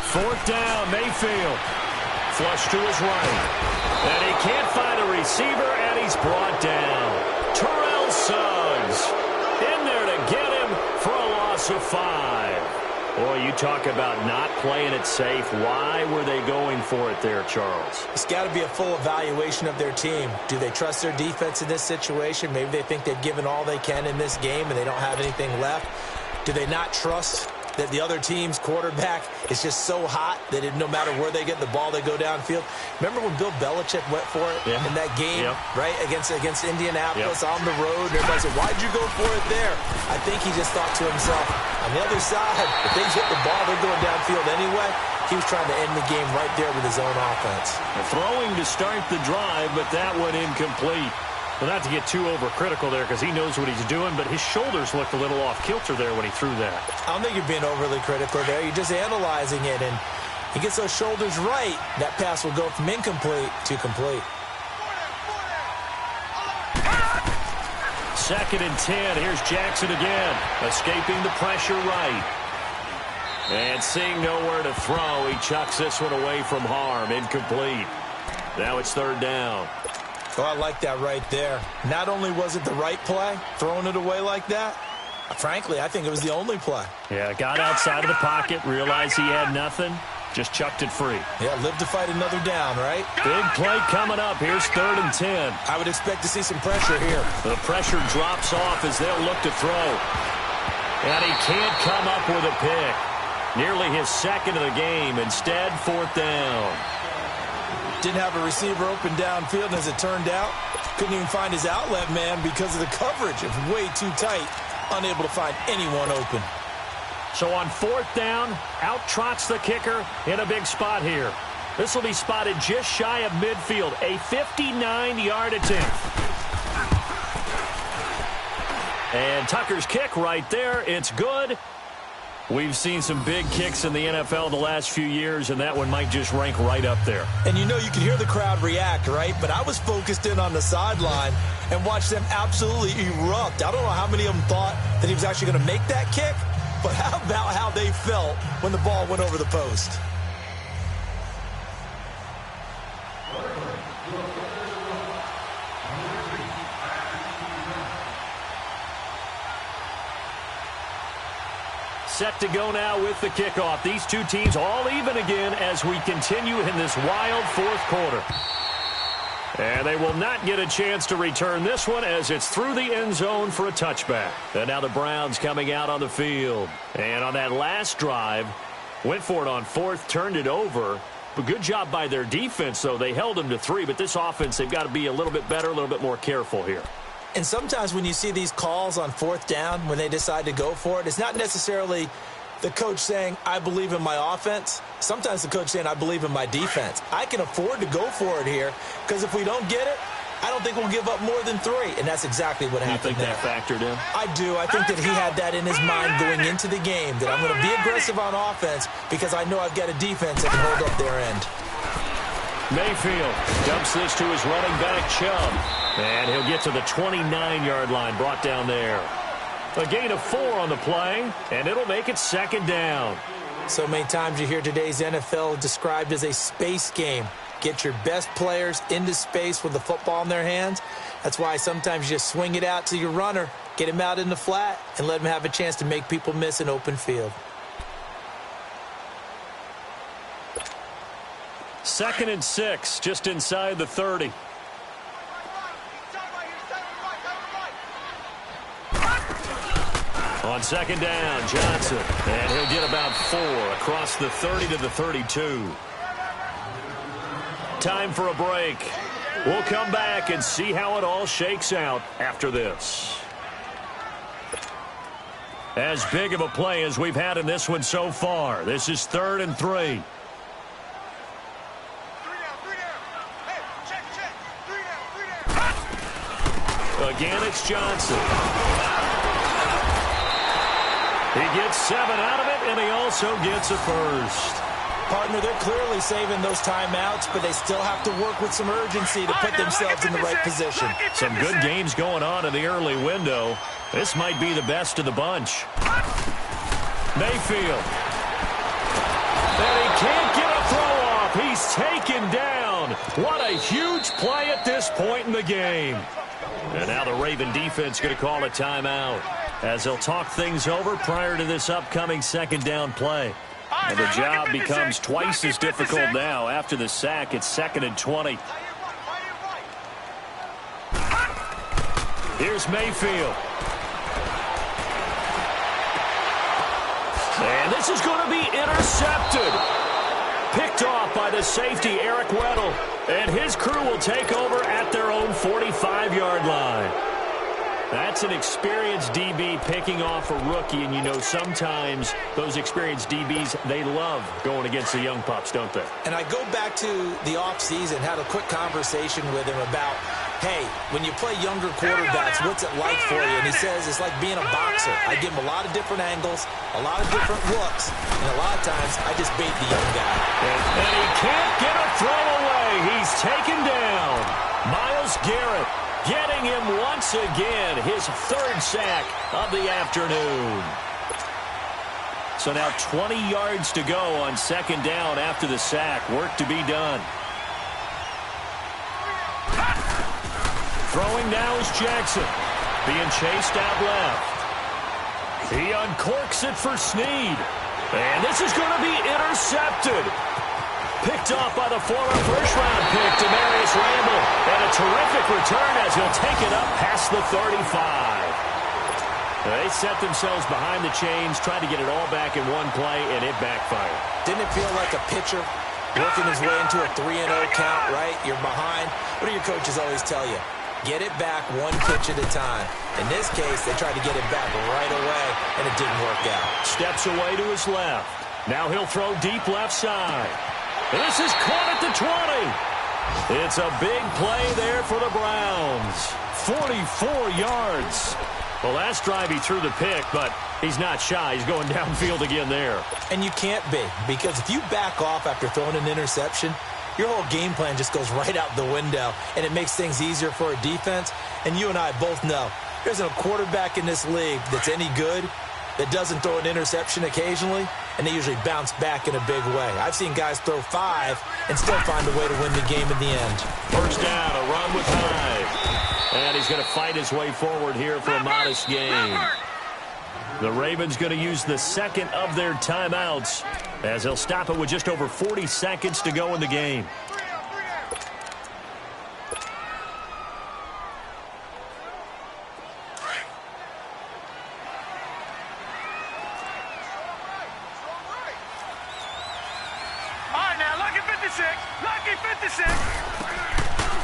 Fourth down, Mayfield. Flush to his right. And he can't find a receiver, and he's brought down. Terrell Suggs in there to get him for a loss of 5. Boy, you talk about not playing it safe. Why were they going for it there, Charles? It's got to be a full evaluation of their team. Do they trust their defense in this situation? Maybe they think they've given all they can in this game and they don't have anything left. Do they not trust that the other team's quarterback is just so hot that no matter where they get the ball, they go downfield? Remember when Bill Belichick went for it in that game, right, against Indianapolis on the road? Everybody said, why'd you go for it there? I think he just thought to himself, on the other side, if they hit the ball, they're going downfield anyway. He was trying to end the game right there with his own offense. Throwing to start the drive, but that one incomplete. Well, not to get too overcritical there because he knows what he's doing, but his shoulders looked a little off kilter there when he threw that. I don't think you're being overly critical there. You're just analyzing it, and he gets those shoulders right. That pass will go from incomplete to complete. 2nd and 10. Here's Jackson again, escaping the pressure right. And seeing nowhere to throw, he chucks this one away from harm. Incomplete. Now it's 3rd down. Oh, I like that right there. Not only was it the right play, throwing it away like that, frankly, I think it was the only play. Yeah, got outside of the pocket, realized he had nothing, Just chucked it free. Yeah, live to fight another down, right? Big play coming up. Here's 3rd and 10. I would expect to see some pressure here. The pressure drops off as they'll look to throw. And he can't come up with a pick. Nearly his 2nd of the game. Instead, 4th down. Didn't have a receiver open downfield, and as it turned out, couldn't even find his outlet man because of the coverage. It was way too tight. Unable to find anyone open. So on 4th down, out trots the kicker in a big spot here. This will be spotted just shy of midfield. A 59-yard attempt. And Tucker's kick right there. It's good. We've seen some big kicks in the NFL the last few years, and that one might just rank right up there. And you know you could hear the crowd react, right? But I was focused in on the sideline and watched them absolutely erupt. I don't know how many of them thought that he was actually going to make that kick, but how about how they felt when the ball went over the post? Set to go now with the kickoff. These two teams all even again as we continue in this wild 4th quarter. And they will not get a chance to return this one as it's through the end zone for a touchback. And now the Browns coming out on the field. And on that last drive, went for it on 4th, turned it over. But good job by their defense, though. They held them to 3, but this offense, they've got to be a little bit better, a little bit more careful here. And sometimes when you see these calls on 4th down, when they decide to go for it, it's not necessarily the coach saying, I believe in my offense. Sometimes the coach saying, I believe in my defense. I can afford to go for it here because if we don't get it, I don't think we'll give up more than 3. And that's exactly what happened there. You think that factored in? I do. I think that he had that in his mind going into the game, that I'm going to be aggressive on offense because I know I've got a defense that can hold up their end. Mayfield dumps this to his running back, Chubb. And he'll get to the 29-yard line, brought down there. A gain of 4 on the play, and it'll make it 2nd down. So many times you hear today's NFL described as a space game. Get your best players into space with the football in their hands. That's why sometimes you just swing it out to your runner, get him out in the flat, and let him have a chance to make people miss an open field. 2nd and 6, just inside the 30. On 2nd down, Johnson. And he'll get about 4 across the 30 to the 32. Time for a break. We'll come back and see how it all shakes out after this. As big of a play as we've had in this one so far. This is 3rd and 3. Again, it's Johnson. He gets 7 out of it, and he also gets a first. Partner, they're clearly saving those timeouts, but they still have to work with some urgency to put themselves in the right position. Some good games going on in the early window. This might be the best of the bunch. Mayfield. And he can't get a throw off. He's taken down. What a huge play at this point in the game. And now the Raven defense going to call a timeout as they'll talk things over prior to this upcoming 2nd down play. And the job becomes twice as difficult now. After the sack, it's 2nd and 20. Here's Mayfield. And this is going to be intercepted. Picked off by the safety, Eric Weddle. And his crew will take over at their own 45-yard line. That's an experienced DB picking off a rookie, and you know sometimes those experienced DBs, they love going against the young pups, don't they? And I go back to the offseason, had a quick conversation with him about, hey, when you play younger quarterbacks, what's it like for you? And he says it's like being a boxer. I give him a lot of different angles, a lot of different looks, and a lot of times I just bait the young guy. And he can't get a throw away. He's taken down. Myles Garrett getting him once again, his 3rd sack of the afternoon. So now 20 yards to go on 2nd down after the sack. Work to be done. Throwing now is Jackson. Being chased out left. He uncorks it for Snead. And this is going to be intercepted. Picked off by the former first-round pick, Damarious Randall. And a terrific return as he'll take it up past the 35. They set themselves behind the chains, tried to get it all back in one play, and it backfired. Didn't it feel like a pitcher working his way into a 3-0 count, right? You're behind. What do your coaches always tell you? Get it back one pitch at a time. In this case, they tried to get it back right away, and it didn't work out. Steps away to his left. Now he'll throw deep left side. This is caught at the 20. It's a big play there for the Browns. 44 yards. Well, last drive he threw the pick, but he's not shy. He's going downfield again there. And you can't be, because if you back off after throwing an interception, your whole game plan just goes right out the window, and it makes things easier for a defense. And you and I both know there isn't a quarterback in this league that's any good that doesn't throw an interception occasionally, and they usually bounce back in a big way. I've seen guys throw 5 and still find a way to win the game in the end. First down, a run with Hyde. And he's going to fight his way forward here for a modest gain. The Ravens going to use the second of their timeouts as they'll stop it with just over 40 seconds to go in the game. All right, now, lucky 56. Lucky 56.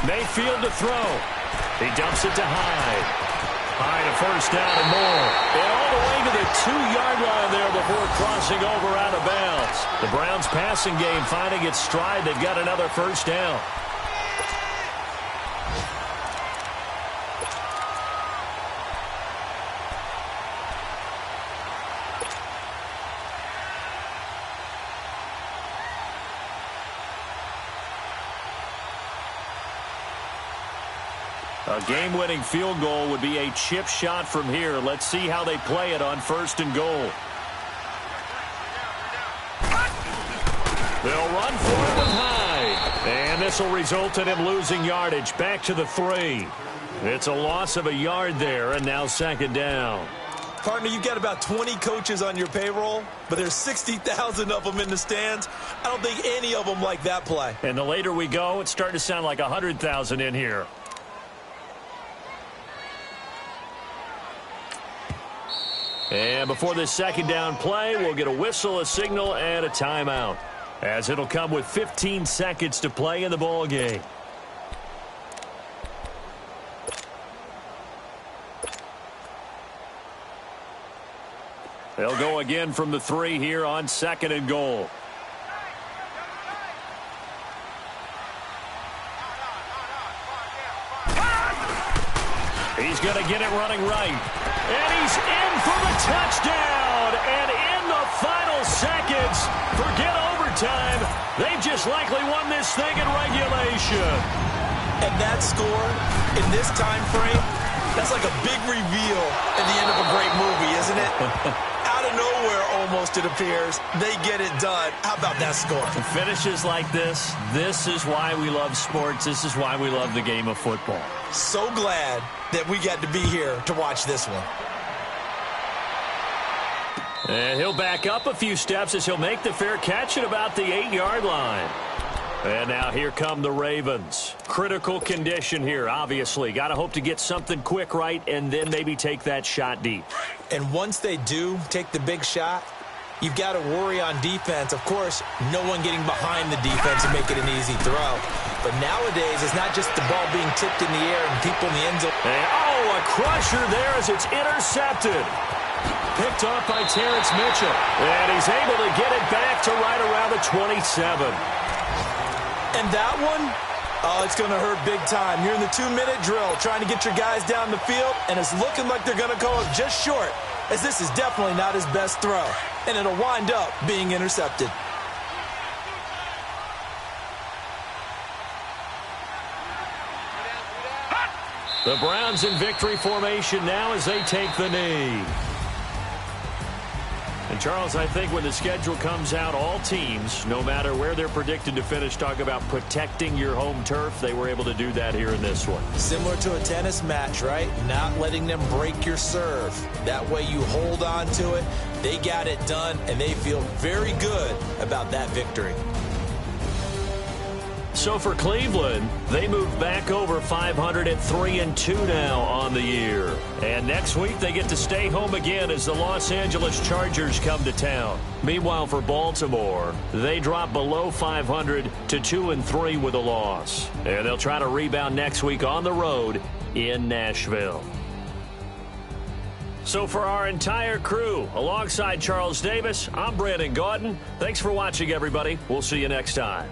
Mayfield to throw. He dumps it to Hyde. Hyde a first down and more. And all the way to the 2-yard line there before crossing over out of bounds. The Browns passing game finding its stride. They've got another first down. A game-winning field goal would be a chip shot from here. Let's see how they play it on first and goal. They'll run for it with Hyde. And this will result in him losing yardage back to the 3. It's a loss of a yard there, and now second down. Partner, you've got about 20 coaches on your payroll, but there's 60,000 of them in the stands. I don't think any of them like that play. And the later we go, it's starting to sound like 100,000 in here. And before this second down play, we'll get a whistle, a signal, and a timeout, as it'll come with 15 seconds to play in the ball game. They'll go again from the 3 here on second and goal. He's going to get it running right. And he's in for the touchdown. And in the final seconds, forget overtime. They've just likely won this thing in regulation. And that score in this time frame, that's like a big reveal at the end of a great movie, isn't it? Out of nowhere, almost, it appears. They get it done. How about that score? Finishes like this is why we love sports. This is why we love the game of football. So glad that we got to be here to watch this one. And he'll back up a few steps as he'll make the fair catch at about the 8-yard line. And now here come the Ravens. Critical condition here, obviously. Got to hope to get something quick right and then maybe take that shot deep. And once they do take the big shot, you've got to worry on defense. Of course, no one getting behind the defense and make it an easy throw. But nowadays, it's not just the ball being tipped in the air and people in the end zone. And, a crusher there as it's intercepted. Picked off by Terrence Mitchell. And he's able to get it back to right around the 27. And that one, it's going to hurt big time. You're in the 2-minute drill trying to get your guys down the field, and it's looking like they're going to go up just short, as this is definitely not his best throw. And it'll wind up being intercepted. The Browns in victory formation now as they take the knee. And Charles, I think when the schedule comes out, all teams, no matter where they're predicted to finish, talk about protecting your home turf. They were able to do that here in this one. Similar to a tennis match, right? Not letting them break your serve. That way you hold on to it. They got it done, and they feel very good about that victory. So for Cleveland, they move back over 500 at 3-2 now on the year. And next week, they get to stay home again as the Los Angeles Chargers come to town. Meanwhile, for Baltimore, they drop below 500 to 2-3 with a loss. And they'll try to rebound next week on the road in Nashville. So for our entire crew, alongside Charles Davis, I'm Brandon Gaudin. Thanks for watching, everybody. We'll see you next time.